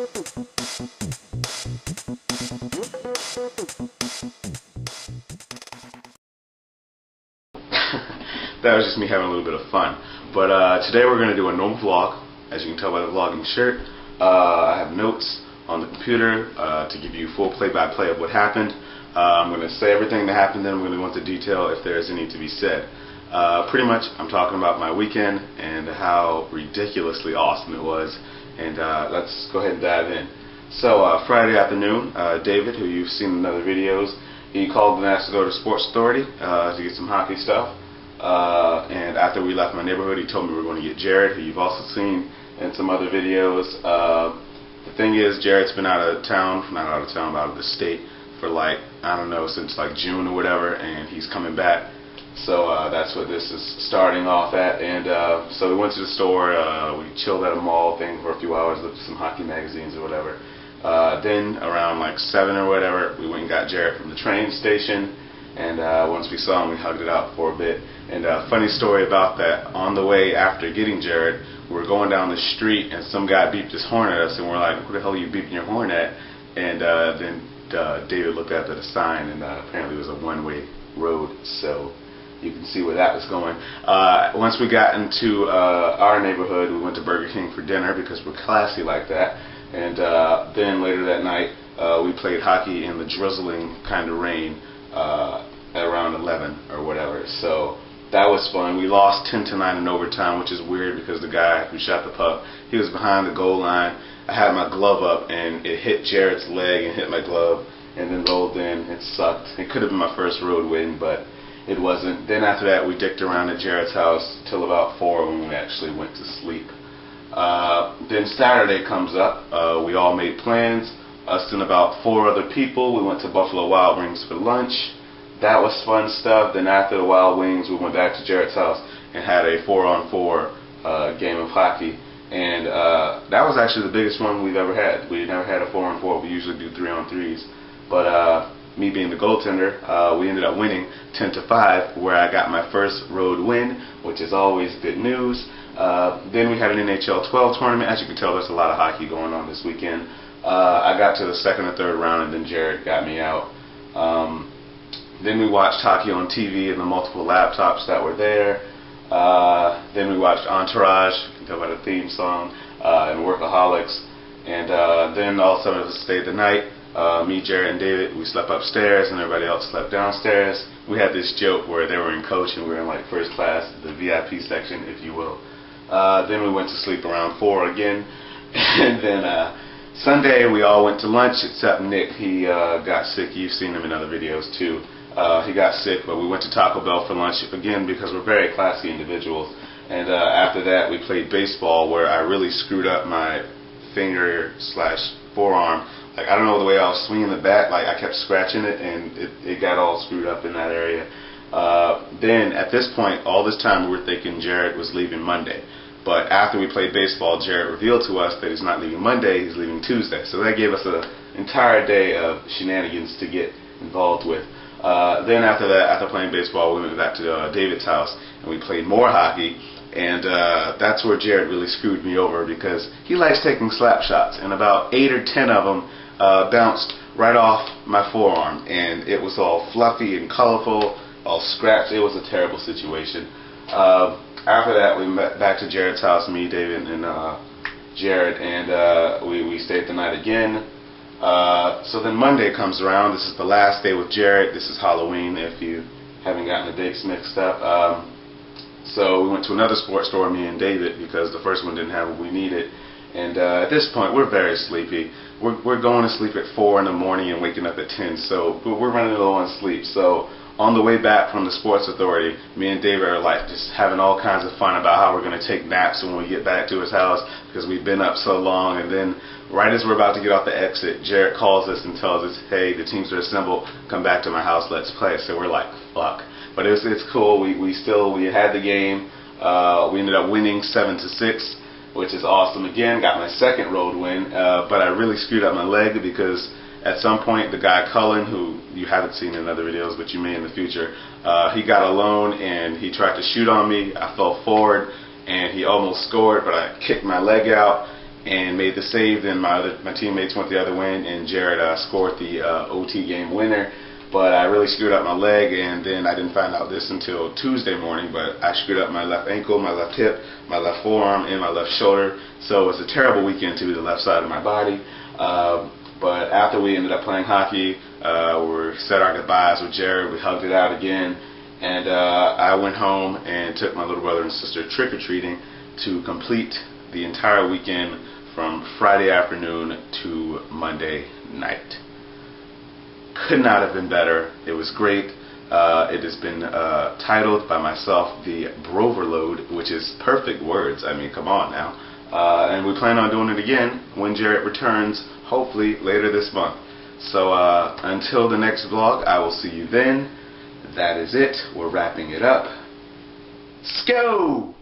That was just me having a little bit of fun. But today we're going to do a normal vlog. As you can tell by the vlogging shirt, I have notes on the computer to give you full play-by-play of what happened. I'm going to say everything that happened, then I'm going to go into detail if there is any to be said. Pretty much, I'm talking about my weekend and how ridiculously awesome it was. And let's go ahead and dive in. So Friday afternoon, David, who you've seen in other videos, he called and asked to go to Sports Authority to get some hockey stuff. And after we left my neighborhood, he told me we were going to get Jared, who you've also seen in some other videos. The thing is, Jared's been out of town, not out of town, but out of the state for like, I don't know, since like June or whatever, and he's coming back. So that's what this is starting off at. And so we went to the store, we chilled at a mall thing for a few hours, looked at some hockey magazines or whatever. Then around like 7 or whatever, we went and got Jared from the train station. And once we saw him, we hugged it out for a bit. And funny story about that, on the way after getting Jared, we were going down the street and some guy beeped his horn at us, and we're like, "Who the hell are you beeping your horn at?" And then David looked up at a sign, and apparently it was a one-way road, so you can see where that was going. Once we got into our neighborhood, we went to Burger King for dinner because we're classy like that. And then later that night, we played hockey in the drizzling kind of rain at around 11 or whatever. So that was fun. We lost 10-9 in overtime, which is weird because the guy who shot the puck, he was behind the goal line. I had my glove up and it hit Jared's leg and hit my glove and then rolled in. It sucked. It could have been my first road win, but it wasn't. Then after that, we dicked around at Jared's house till about 4 when we actually went to sleep. Then Saturday comes up. We all made plans. Us and about 4 other people. We went to Buffalo Wild Wings for lunch. That was fun stuff. Then after the Wild Wings, we went back to Jared's house and had a 4-on-4 game of hockey. And that was actually the biggest one we've ever had. We never had a 4-on-4. We usually do 3-on-3s. But me being the goaltender, we ended up winning 10-5, where I got my first road win, which is always good news. Then we had an NHL 12 tournament. As you can tell, there's a lot of hockey going on this weekend. I got to the 2nd or 3rd round, and then Jared got me out. Then we watched hockey on TV and the multiple laptops that were there. Then we watched Entourage, you can tell by the theme song, and Workaholics. And then all 7 of us stayed the night. Me, Jared, and David, we slept upstairs, and everybody else slept downstairs. We had this joke where they were in coach and we were in like first class, the VIP section, if you will. Then we went to sleep around 4 again. And then Sunday we all went to lunch except Nick. He got sick. You've seen him in other videos too. He got sick, but we went to Taco Bell for lunch again because we're very classy individuals. And after that, we played baseball, where I really screwed up my finger/forearm. Like, I don't know the way I was swinging the bat. Like, I kept scratching it, and it got all screwed up in that area. Then at this point, all this time, we were thinking Jared was leaving Monday. But after we played baseball, Jared revealed to us that he's not leaving Monday, he's leaving Tuesday. So that gave us an entire day of shenanigans to get involved with. Then after that, after playing baseball, we went back to David's house and we played more hockey. And that's where Jared really screwed me over, because he likes taking slap shots, and about 8 or 10 of them bounced right off my forearm, and it was all fluffy and colorful, all scratched. It was a terrible situation. After that, we went back to Jared's house, me, David, and Jared, and we stayed the night again. So then Monday comes around. This is the last day with Jared. This is Halloween, if you haven't gotten the dates mixed up. So we went to another sports store, me and David, because the first one didn't have what we needed. And at this point, we're very sleepy. We're going to sleep at 4 in the morning and waking up at 10. So we're running low on sleep. So on the way back from the Sports Authority, me and David are like just having all kinds of fun about how we're going to take naps when we get back to his house, because we've been up so long. And then right as we're about to get off the exit, Jared calls us and tells us, "Hey, the teams are assembled. Come back to my house. Let's play." So we're like, fuck. But it's cool. We had the game. We ended up winning 7-6, which is awesome. Again, got my second road win. But I really screwed up my leg, because at some point, the guy Cullen, who you haven't seen in other videos, but you may in the future, he got alone and he tried to shoot on me. I fell forward and he almost scored, but I kicked my leg out, and made the save. Then my teammates went the other way, and Jared scored the OT game winner. But I really screwed up my leg, and then I didn't find out this until Tuesday morning, but I screwed up my left ankle, my left hip, my left forearm, and my left shoulder. So it was a terrible weekend to the left side of my body. But after we ended up playing hockey, we said our goodbyes with Jared. We hugged it out again, and I went home and took my little brother and sister trick-or-treating to complete the entire weekend from Friday afternoon to Monday night. Could not have been better. It was great. It has been titled by myself the BROverload, which is perfect words. I mean, come on now. And we plan on doing it again when Jared returns, hopefully later this month. So until the next vlog, I will see you then. That is it. We're wrapping it up. Let's go!